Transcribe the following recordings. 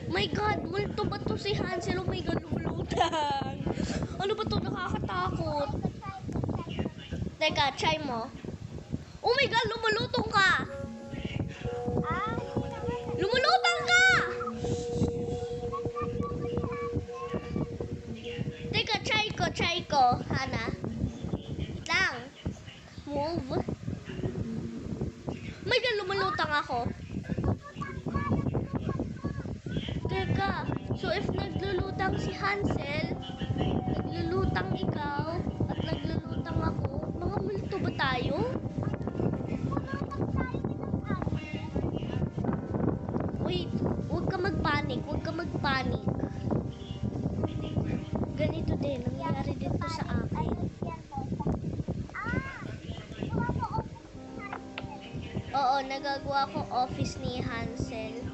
My God, multo ba to si Hansel? Oh my God, lumulutang. Ano ba to? Nakakatakot. Teka, try mo. Oh my God, lumulutong ka! Lumulutang ka! Teka, try ko, Hana. Wait lang. Move. Oh my God, lumulutang ako. Teka, so if naglulutang si Hansel, naglulutang ikaw, at naglulutang ako, mga multo ba tayo? Wait, huwag ka magpanik. Ganito din, nangyari dito sa akin. Oo, nagagawa ko office ni Hansel.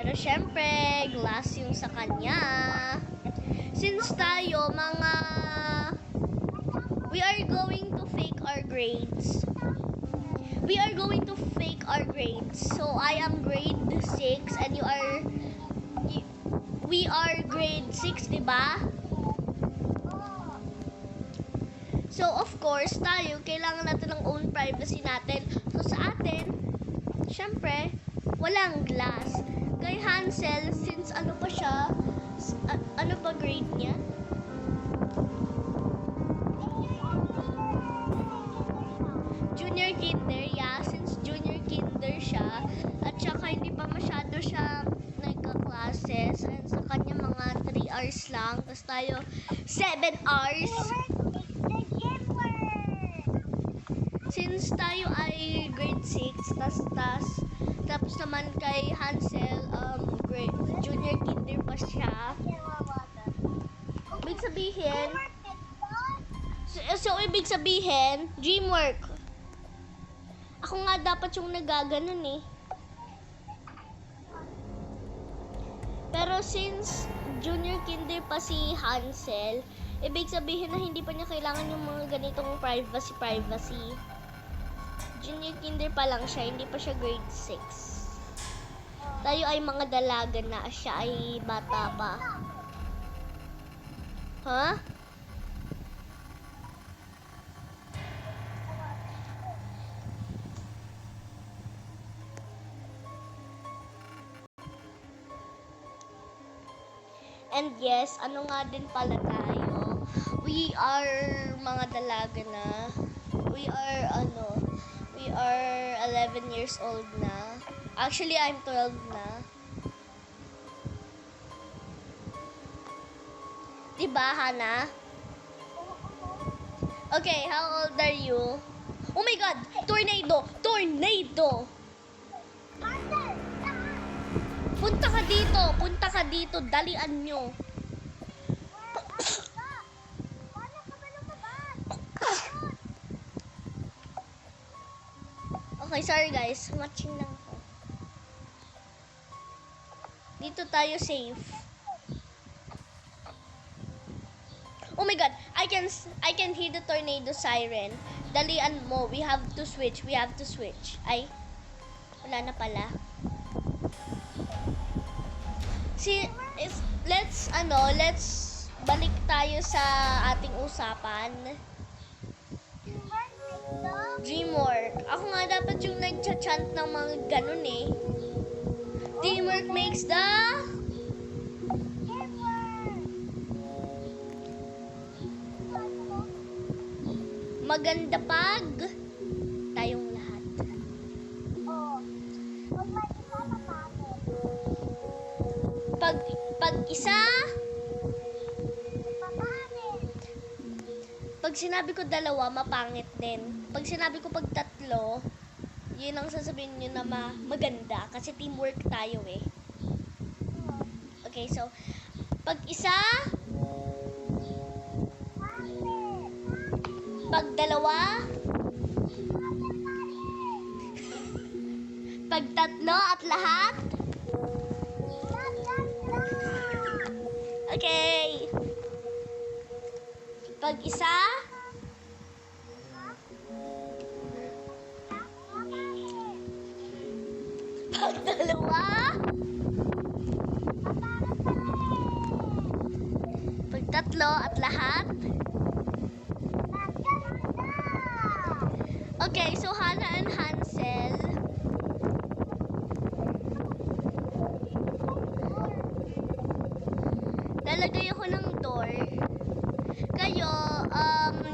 Pero syempre, glass yung sa kanya. Since tayo, we are going to fake our grades. So, I am grade 6 and we are grade 6, diba? So, of course, tayo, kailangan natin ng own privacy natin. So, sa atin, syempre, walang glass. Kay Hansel, since ano pa siya, ano pa grade niya? Junior kinder, yeah, since junior kinder siya, at saka hindi pa masyado siya nagka-classes, and sa kanya mga 3 hours lang, tapos tayo 7 hours. Since tayo ay grade 6, tapos naman kay Hansel, junior kinder pa siya. Ibig sabihin, ibig sabihin, dreamwork. Ako nga dapat yung nagaganon eh. Pero since junior kinder pa si Hansel, ibig sabihin na hindi pa niya kailangan yung mga ganitong privacy. Junior kinder pa lang siya, hindi pa siya grade 6. Tayo ay mga dalaga na, siya ay bata pa. Huh? And yes, ano nga din pala tayo, we are mga dalaga na. We are 11 years old na. Actually, I'm 12 na. Diba, Hana? Okay, how old are you? Oh my God! Tornado! Punta ka dito, dalian nyo. Okay, sorry guys, matching lang ako. Dito tayo safe. Oh my God, I can hear the tornado siren. Dalian mo, we have to switch. Ay, wala na pala. Let's balik tayo sa ating usapan. Dreamwork. Ako nga dapat yung nagcha-chant ng mga ganun eh. Teamwork makes the maganda pag tayong lahat. Pag isa, pag sinabi ko dalawa, mapangit din. Pag sinabi ko pag tatlo, yun ang sasabihin nyo na maganda. Kasi teamwork tayo eh. Okay, so, pag isa, pag dalawa, pag tatlo at lahat, okay. Pag isa, pag Pag dalawa. Pag tatlo at lahat. Okay, so Hannah and Hansel. Lalagay ako ng door. Kayo,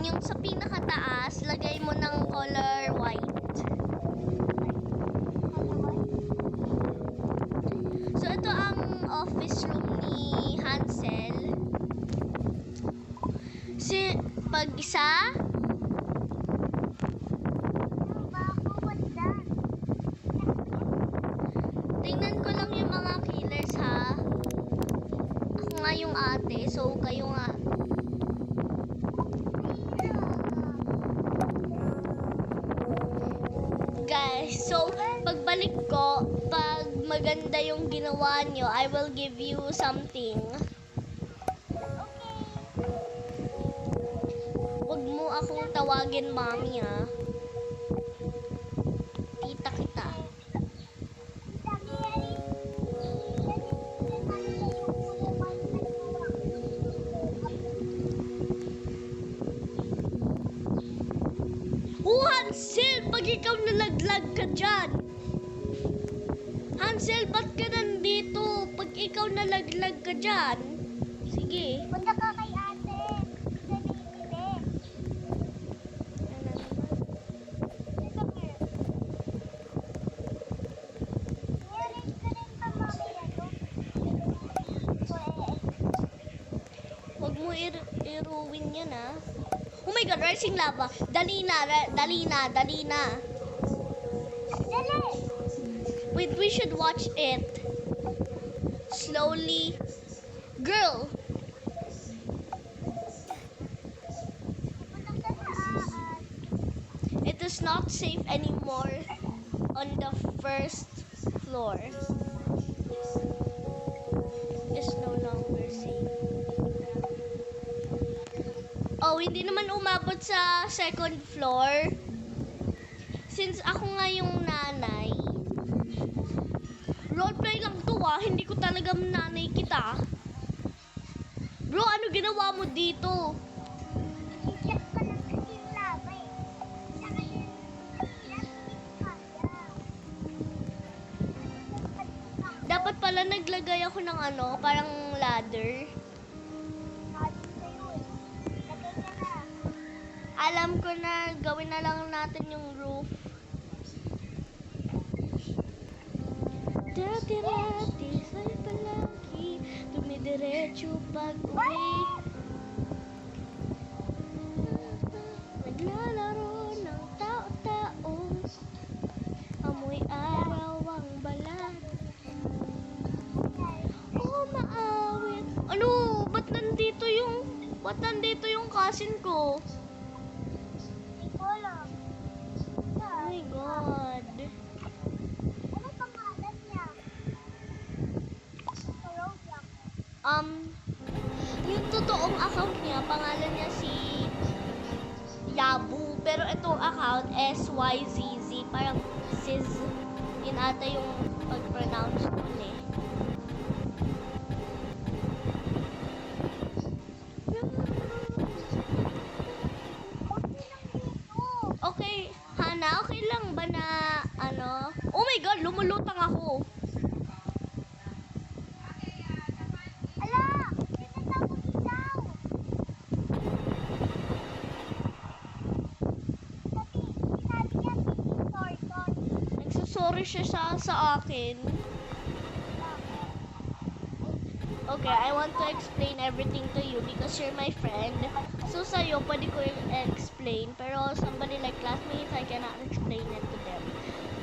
yung sa pinakataas, lagay mo ng color white. So, ito ang office room ni Hansel. Pag isa, tingnan ko lang yung mga killers ha. Ako nga yung ate, so kayo nga. Guys, so pagbalik ko, pag maganda yung ginawa nyo, I will give you something. Huwag mo akong tawagin mami ha. Tita kita. Oh, Hansel! Pag ikaw nalaglag ka dyan! Hansel, ba't ka nandito? Pag ikaw nalaglag ka dyan? Sige. Punta ka kay ate. Huwag mo i-ruin yan ha. Oh my god, rising lava. Dali na, dali na, dali na. Dali! Wait, we should watch it. Slowly. Girl! It is not safe anymore on the first floor. It's no longer safe. Oh, hindi naman umabot sa second floor. Since ako nga yung nanay. Roleplay lang to ah. Hindi ko talaga nanay kita. Bro, ano ginawa mo dito? Iyak ka lang kasi yung lava eh. Saka yun, Dapat pala naglagay ako ng ano, parang ladder. Alam ko na, gawin na lang natin yung roof. Dati-rati sa'yo palagi, dumidiretso pag-uwi. Naglalaro ng tao-taong, amoy araw ang balat. Oh, maawit. Ano? Ba't nandito yung cousin ko? Oh my God. Ano pangalan niya? Sa Roblox. Yung totoong account niya, pangalan niya si Yabu. Pero itong account, SYZZ. Parang Siz. Yun ata yung pag-pronounce nun eh. Okay, Hana, okay lang ba na, ano? Oh my God, lumulutang ako. Ala! Tinatawag ikaw! Sabi niya, sorry. Nagsasorry siya sa akin. Okay, I want to explain everything to you because you're my friend. So, sa'yo, pwede ko explain. Pero, somebody like classmates, I cannot explain it to them.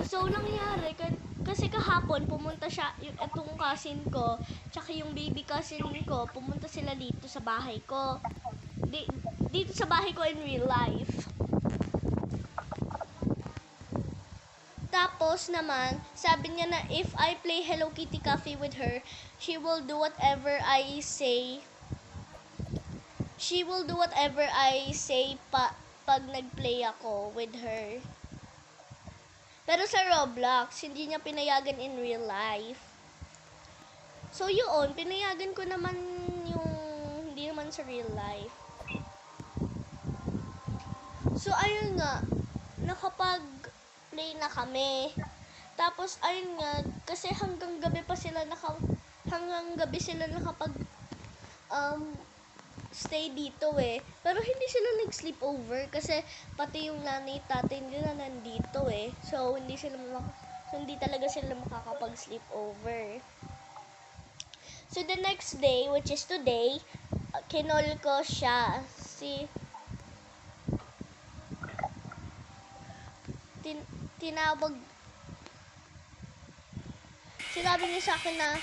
So, nangyari, kasi kahapon, pumunta siya, itong cousin ko, tsaka yung baby cousin ko, pumunta sila dito sa bahay ko. Dito sa bahay ko in real life. Tapos naman, sabi niya na if I play Hello Kitty Cafe with her, she will do whatever I say. She will do whatever I say pag nag-play ako with her. Pero sa Roblox, hindi niya pinayagan in real life. So yun, pinayagan ko naman yung hindi naman sa real life. So ayun nga, nakapag-play na kami. Tapos ayun nga, kasi hanggang gabi sila nakapag stay dito eh. Pero hindi sila nag-sleep over kasi pati yung nanay tatay nila nandito eh. So hindi talaga sila makakapag-sleep over. So the next day, which is today, kinol ko siya. Tinawag, sinabi niya sa akin na,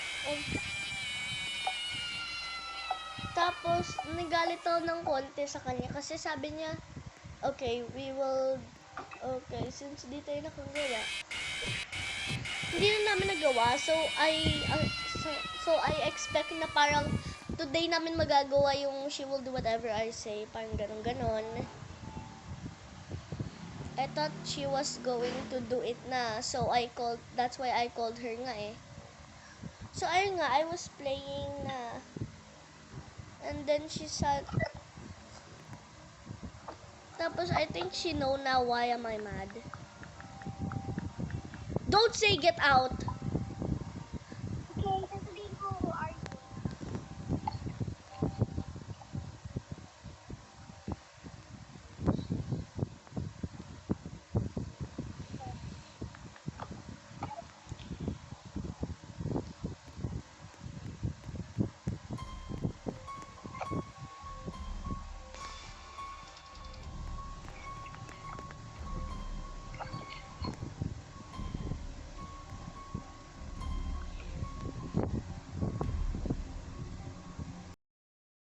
tapos nagalit ako ng konti sa kanya kasi sabi niya, okay, since di tayo nakagawa, hindi na namin nagawa, so I expect na parang today namin magagawa yung she will do whatever I say, parang ganon. I thought she was going to do it na, so that's why I called her nga eh. So ayun nga, I was playing na, and then she said, tapos I think she know now why am I mad. Don't say get out!